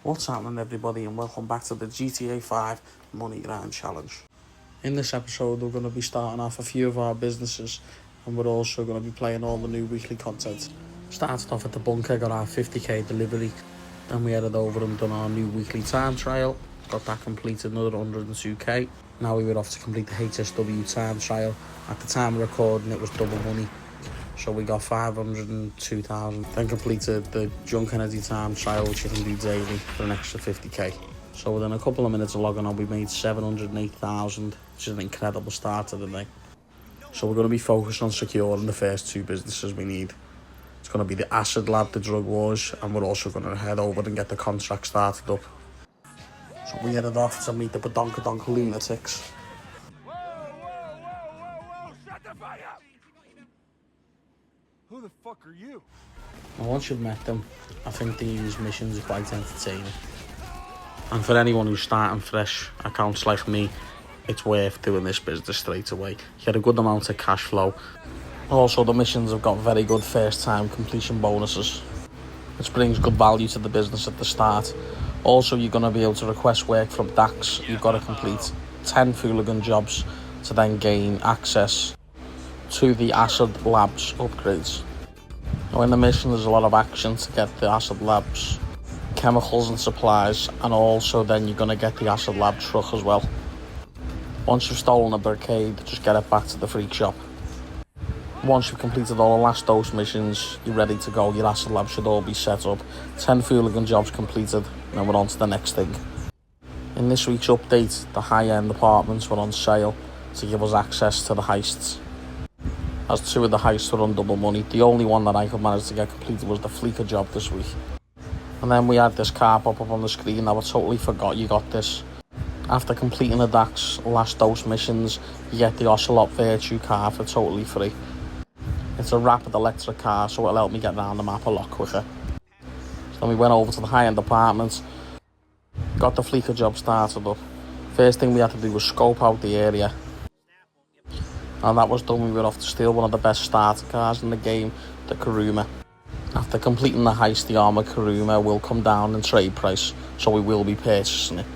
What's happening, everybody, and welcome back to the GTA 5 Money Grind Challenge. In this episode, we're going to be starting off a few of our businesses, and we're also going to be playing all the new weekly content. Started off at the bunker, got our 50k delivery, then we headed over and done our new weekly time trial, got that completed, another 102k. Now we were off to complete the HSW time trial. At the time of recording, it was double money, so we got 502,000. Then completed the junk energy time trial, which you can do daily, for an extra 50k. So within a couple of minutes of logging on, we made 708,000, which is an incredible start to the day. So we're going to be focused on securing the first two businesses we need. It's going to be the acid lab, the drug wars, and we're also going to head over and get the contract started up. So we headed off to meet the badonkadonk lunatics. Whoa, shut the fuck up! Who the fuck are you? And once you've met them, I think these missions are quite entertaining. And for anyone who's starting fresh accounts like me, it's worth doing this business straight away. You get a good amount of cash flow. Also, the missions have got very good first time completion bonuses, which brings good value to the business at the start. Also, you're going to be able to request work from DAX. You've got to complete 10 Fooligan jobs to then gain access to the Acid Labs upgrades. Now in the mission, there's a lot of action to get the Acid Labs chemicals and supplies, and also then you're going to get the Acid Lab truck as well. Once you've stolen a barricade, just get it back to the freak shop. Once you've completed all the last dose missions, you're ready to go. Your Acid Lab should all be set up. 10 Fooligan jobs completed, and then we're on to the next thing. In this week's update, the high-end apartments were on sale to give us access to the heists. As two of the heists were on double money, the only one that I could manage to get completed was the Fleeker job this week. And then we had this car pop up on the screen. I totally forgot you got this. After completing the DAX last dose missions, you get the Ocelot Virtue car for totally free. It's a rapid electric car, so it'll help me get around the map a lot quicker. So then we went over to the high-end apartments, got the Fleeker job started up. First thing we had to do was scope out the area. And that was done. We were off to steal one of the best starter cars in the game, the Kuruma. After completing the heist, the armoured Kuruma will come down in trade price, so we will be purchasing it.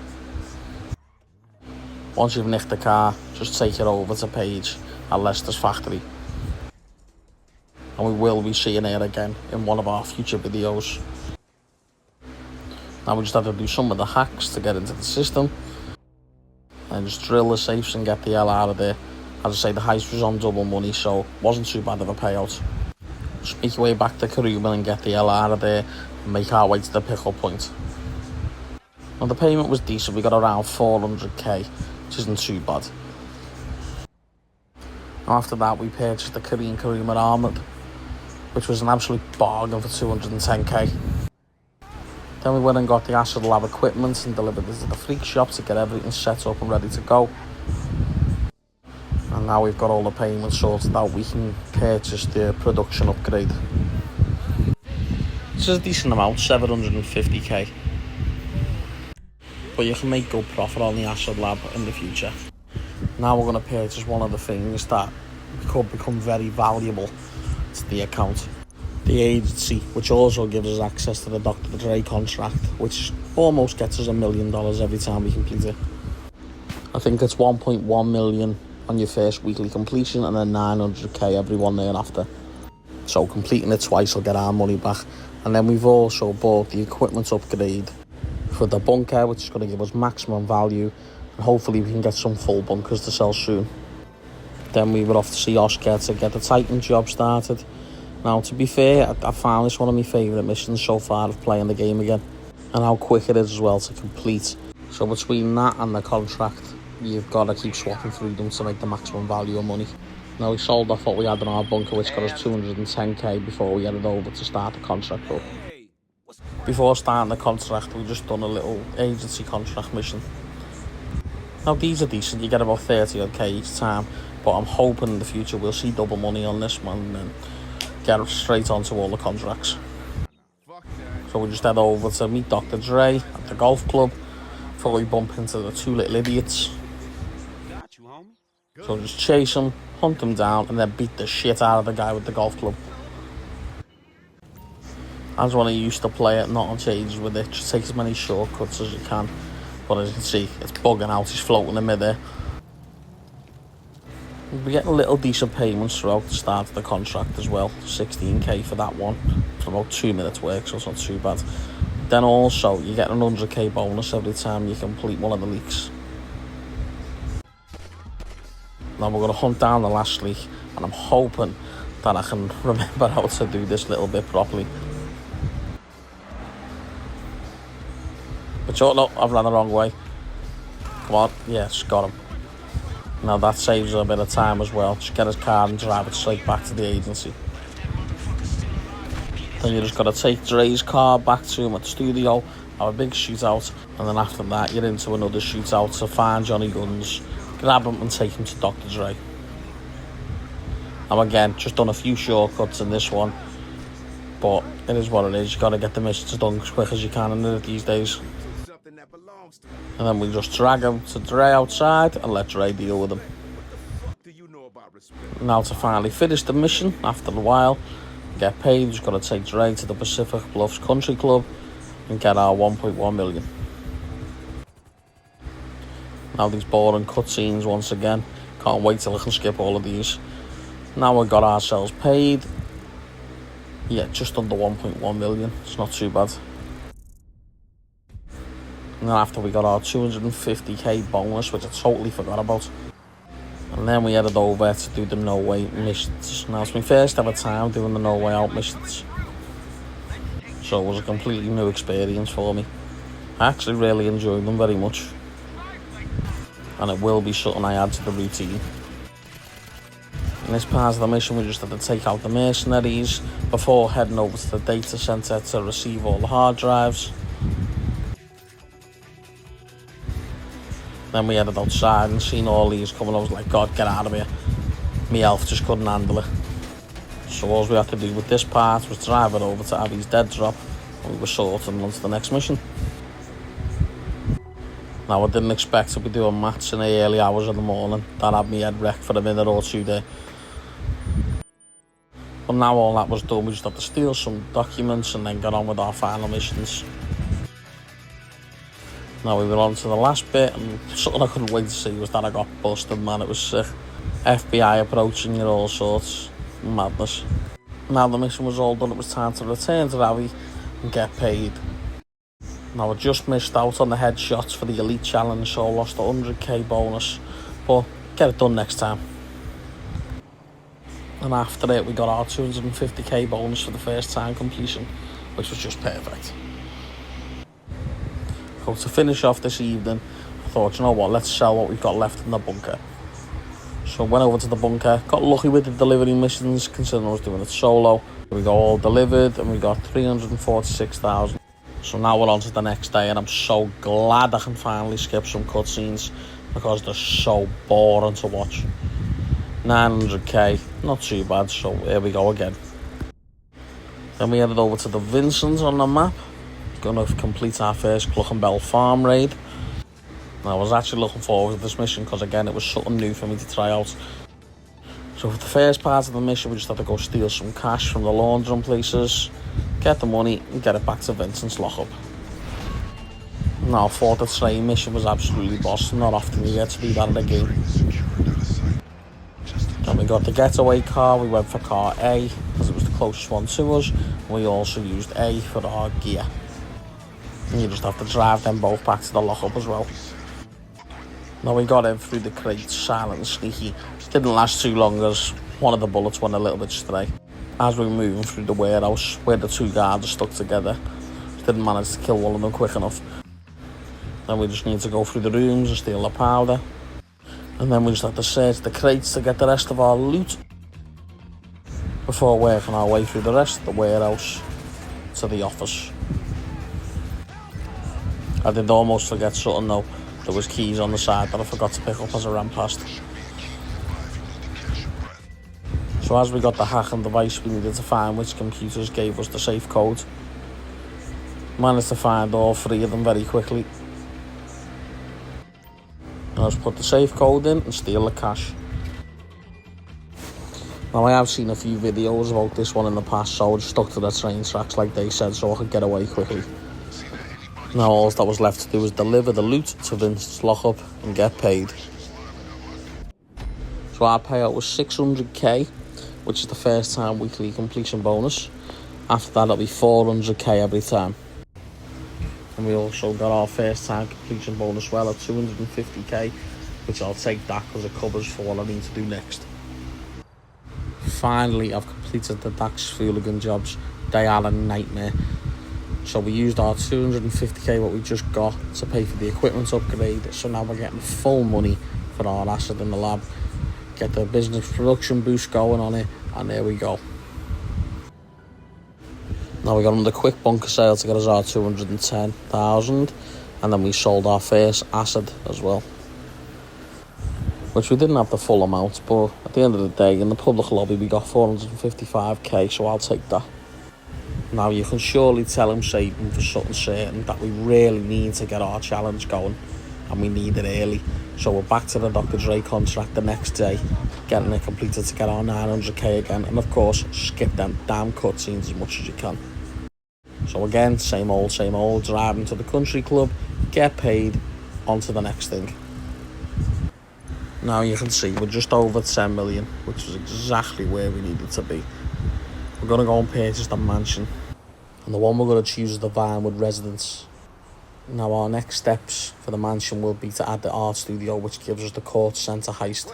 Once you've nicked the car, just take it over to Paige at Leicester's factory. And we will be seeing her again in one of our future videos. Now we just have to do some of the hacks to get into the system. And just drill the safes and get the hell out of there. As I say, the heist was on double money, so it wasn't too bad of a payout. Just make your way back to Karuma and get the hell out of there and make our way to the pickup point. Now the payment was decent. We got around 400k, which isn't too bad. After that, we purchased the Korean Karuma Armoured, which was an absolute bargain for 210k. Then we went and got the Acid Lab equipment and delivered it to the freak shop to get everything set up and ready to go. And now we've got all the payments sorted out, we can purchase the production upgrade. This is a decent amount, 750k. But you can make good profit on the Acid Lab in the future. Now we're going to purchase one of the things that could become very valuable to the account. The agency, which also gives us access to the Dr. Dre contract, which almost gets us $1 million every time we complete it. I think it's 1.1 million on your first weekly completion, and then 900k every one thereafter. So completing it twice will get our money back. And then we've also bought the equipment upgrade for the bunker, which is going to give us maximum value, and hopefully we can get some full bunkers to sell soon. Then we were off to see Oscar to get the Titan job started. Now, to be fair, I found this one of my favourite missions so far of playing the game again, and how quick it is as well to complete. So between that and the contract, you've got to keep swapping through them to make the maximum value of money. Now, we sold off what we had in our bunker, which got us 210k before we headed over to start the contract up. Before starting the contract, we just done a little agency contract mission. Now, these are decent. You get about 30k each time, but I'm hoping in the future we'll see double money on this one and get straight onto all the contracts. So we just head over to meet Dr. Dre at the golf club before we bump into the two little idiots. So just chase them, hunt them down, and then beat the shit out of the guy with the golf club. As when I used to play it, not on changes with it, just take as many shortcuts as you can. But as you can see, it's bugging out, he's floating in midair. We'll be getting little decent payments throughout the start of the contract as well. 16k for that one, for about 2 minutes work, so it's not too bad. Then also, you get an 100k bonus every time you complete one of the leaks. Now we're going to hunt down the last leak, and I'm hoping that I can remember how to do this little bit properly. But oh no, I've run the wrong way. Come on, yes, got him. Now that saves a bit of time as well. Just get his car and drive it straight back to the agency. Then you just got to take Dre's car back to him at the studio, have a big shootout, and then after that you're into another shootout to find Johnny Guns, grab him and take him to Dr. Dre. Now again, just done a few shortcuts in this one, but it is what it is. You got to get the missions done as quick as you can in it these days. And then we just drag him to Dre outside and let Dre deal with him. Now to finally finish the mission after a while, get paid, just got to take Dre to the Pacific Bluffs Country Club and get our 1.1 million. Now these boring cutscenes once again. Can't wait till I can skip all of these. Now we got ourselves paid. Yeah, just under 1.1 million. It's not too bad. And then after we got our 250k bonus, which I totally forgot about. And then we headed over to do the No Way missions. Now it's my first ever time doing the No Way Out missions, so it was a completely new experience for me. I actually really enjoyed them very much, and it will be something I add to the routine. In this part of the mission we just had to take out the mercenaries before heading over to the data centre to receive all the hard drives. Then we headed outside and seen all these coming. I was like, God, get out of here. My health just couldn't handle it. So all we had to do with this part was drive it over to Abby's dead drop, and we were sorting on to the next mission. Now I didn't expect to be doing maths in the early hours of the morning. That had me head wrecked for a minute or two there. But now all that was done, we just had to steal some documents and then get on with our final missions. Now we were on to the last bit, and something I couldn't wait to see was that I got busted, man. It was sick. FBI approaching you, all sorts. Madness. Now the mission was all done, it was time to return to Ravi and get paid. Now I just missed out on the headshots for the Elite Challenge, so I lost a 100k bonus. But get it done next time. And after it we got our 250k bonus for the first time completion, which was just perfect. So to finish off this evening, I thought, you know what, let's sell what we've got left in the bunker. So I went over to the bunker, got lucky with the delivery missions considering I was doing it solo. We got all delivered and we got 346,000. So now we're on to the next day, and I'm so glad I can finally skip some cutscenes because they're so boring to watch. 900k, not too bad, so here we go again. Then we headed over to the Vincent on the map. Gonna complete our first Cluckenbell farm raid. And I was actually looking forward to this mission because again it was something new for me to try out. So for the first part of the mission we just had to go steal some cash from the laundering places, get the money and get it back to Vincent's lockup. Now I thought the train mission was absolutely boss, not often you get to do that in a game. Then we got the getaway car, we went for car A because it was the closest one to us. We also used A for our gear. And you just have to drive them both back to the lockup as well. Now we got in through the crates, silent and sneaky. It didn't last too long as one of the bullets went a little bit stray. As we were moving through the warehouse where the two guards are stuck together, didn't manage to kill one of them quick enough. Then we just need to go through the rooms and steal the powder. And then we just have to search the crates to get the rest of our loot before working our way through the rest of the warehouse to the office. I did almost forget something though. There was keys on the side that I forgot to pick up as I ran past. So as we got the hacking device, we needed to find which computers gave us the safe code. Managed to find all three of them very quickly. And I just put the safe code in and steal the cash. Now I have seen a few videos about this one in the past, so I just stuck to the train tracks like they said so I could get away quickly. Now all that was left to do was deliver the loot to Vince's lockup and get paid. So our payout was 600k, which is the first time weekly completion bonus. After that it'll be 400k every time. And we also got our first time completion bonus well at 250k, which I'll take that because it covers for what I need to do next. Finally, I've completed the Dax Fooligan jobs. They are a nightmare. So we used our 250k what we just got to pay for the equipment upgrade. So now we're getting full money for our asset in the lab. Get the business production boost going on it, and there we go. Now we got another quick bunker sale to get us our 210,000, and then we sold our first asset as well, which we didn't have the full amount, but at the end of the day in the public lobby we got 455k, so I'll take that. Now you can surely tell I'm saving for something certain that we really need to get our challenge going, and we need it early. So we're back to the Dr. Dre contract the next day, getting it completed to get our 900k again, and of course skip them damn cutscenes as much as you can. So again, same old, driving to the country club, get paid, on to the next thing. Now you can see we're just over 10 million, which is exactly where we needed to be. We're going to go and purchase the mansion, and the one we're going to choose is the Vinewood residence. Now our next steps for the mansion will be to add the art studio, which gives us the court centre heist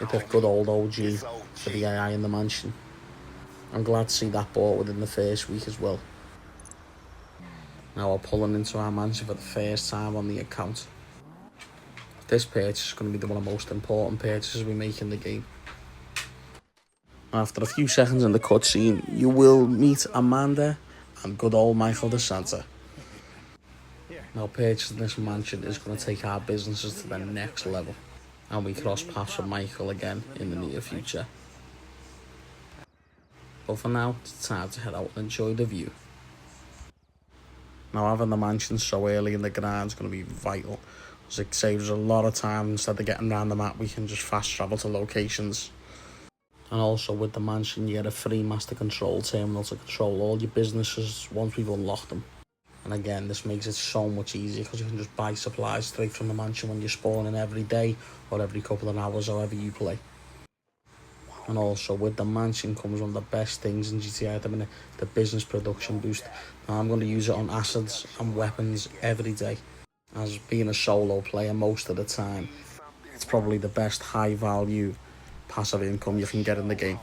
with the good old OG for the AI in the mansion. I'm glad to see that bought within the first week as well. Now we're pulling into our mansion for the first time on the account. This purchase is going to be one of the most important purchases we make in the game. After a few seconds in the cutscene, you will meet Amanda and good old Michael DeSanta. Now purchasing this mansion is going to take our businesses to the next level, and we cross paths with Michael again in the near future. But for now, it's time to head out and enjoy the view. Now having the mansion so early in the grind is going to be vital, as it saves a lot of time. Instead of getting around the map, we can just fast travel to locations. And also with the mansion you get a free master control terminal to control all your businesses once we've unlocked them. And again, this makes it so much easier because you can just buy supplies straight from the mansion when you're spawning every day or every couple of hours, however you play. And also with the mansion comes one of the best things in GTA at the minute, the business production boost. Now I'm going to use it on assets and weapons every day, as being a solo player most of the time, it's probably the best high value passive income you can get in the game.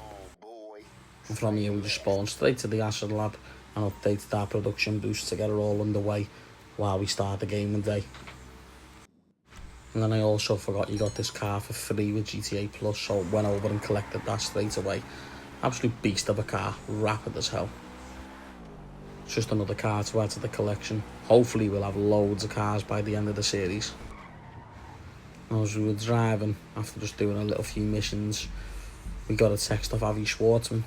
And from here we just spawn straight to the asset lab and update our production boost to get it all underway while we start the gaming day. And then I also forgot you got this car for free with GTA Plus, so went over and collected that straight away. Absolute beast of a car, rapid as hell. It's just another car to add to the collection. Hopefully we'll have loads of cars by the end of the series. As we were driving, after just doing a little few missions, we got a text off Avi Schwartzman.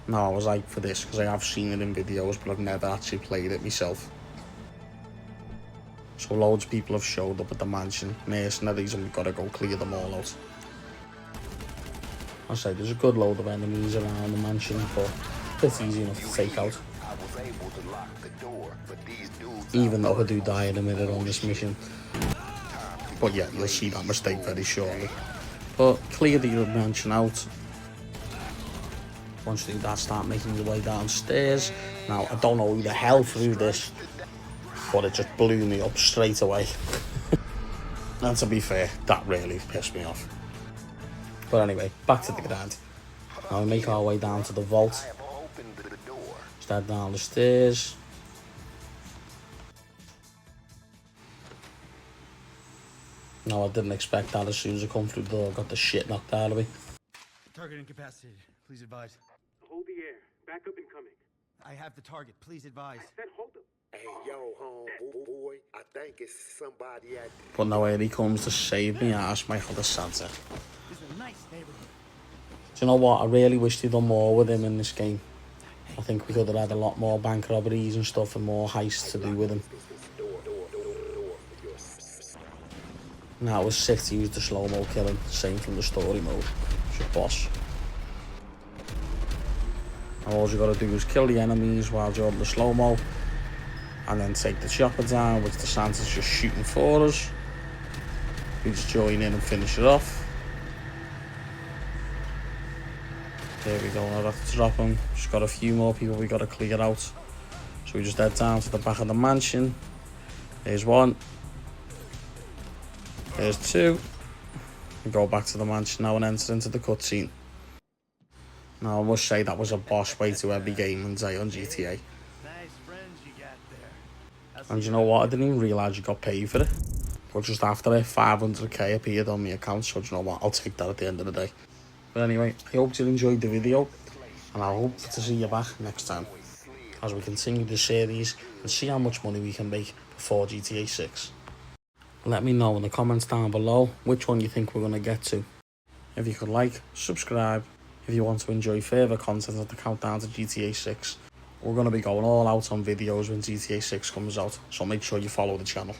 Now I was hyped for this because I have seen it in videos, but I've never actually played it myself. So loads of people have showed up at the mansion, mercenaries, and we've got to go clear them all out. I say there's a good load of enemies around the mansion, but it's easy enough to take out. Even though I do die in a minute on this mission. But yeah, you'll see that mistake very shortly. But clear the mansion out. Once you do that, start making your way downstairs. Now, I don't know who the hell threw this, but it just blew me up straight away. And to be fair, that really pissed me off. But anyway, back to the grind. Now we make our way down to the vault. Start down the stairs. No, I didn't expect that. As soon as I come through the door, I got the shit knocked out of me. Target incapacitated. Please advise. Hold the air. Backup incoming. I have the target. Please advise. I said hold up. Hey, yo, homeboy, I think it's somebody at... But now here he comes to save me ass, Michael DeSanta. This is a nice neighborhood. Do you know what? I really wish they'd done more with him in this game. I think we could have had a lot more bank robberies and stuff and more heists to do with him. Now it was sick to use the slow-mo killing, same from the story mode. It's your boss. And all you gotta do is kill the enemies while you're on the slow-mo, and then take the chopper down, which the Santa's just shooting for us. We just join in and finish it off. There we go, now that's dropping. Just got a few more people we gotta clear out. So we just head down to the back of the mansion. There's one. There's two. We go back to the mansion now and enter into the cutscene. Now I must say that was a boss way to every game and day on GTA. Nice friends you got there. And you know what? I didn't even realise you got paid for it. But just after it, 500k appeared on my account, so do you know what? I'll take that at the end of the day. But anyway, I hope you enjoyed the video, and I hope to see you back next time as we continue the series and see how much money we can make before GTA 6. Let me know in the comments down below which one you think we're going to get to. If you could like, subscribe, if you want to enjoy further content of the countdown to GTA 6. We're going to be going all out on videos when GTA 6 comes out, so make sure you follow the channel.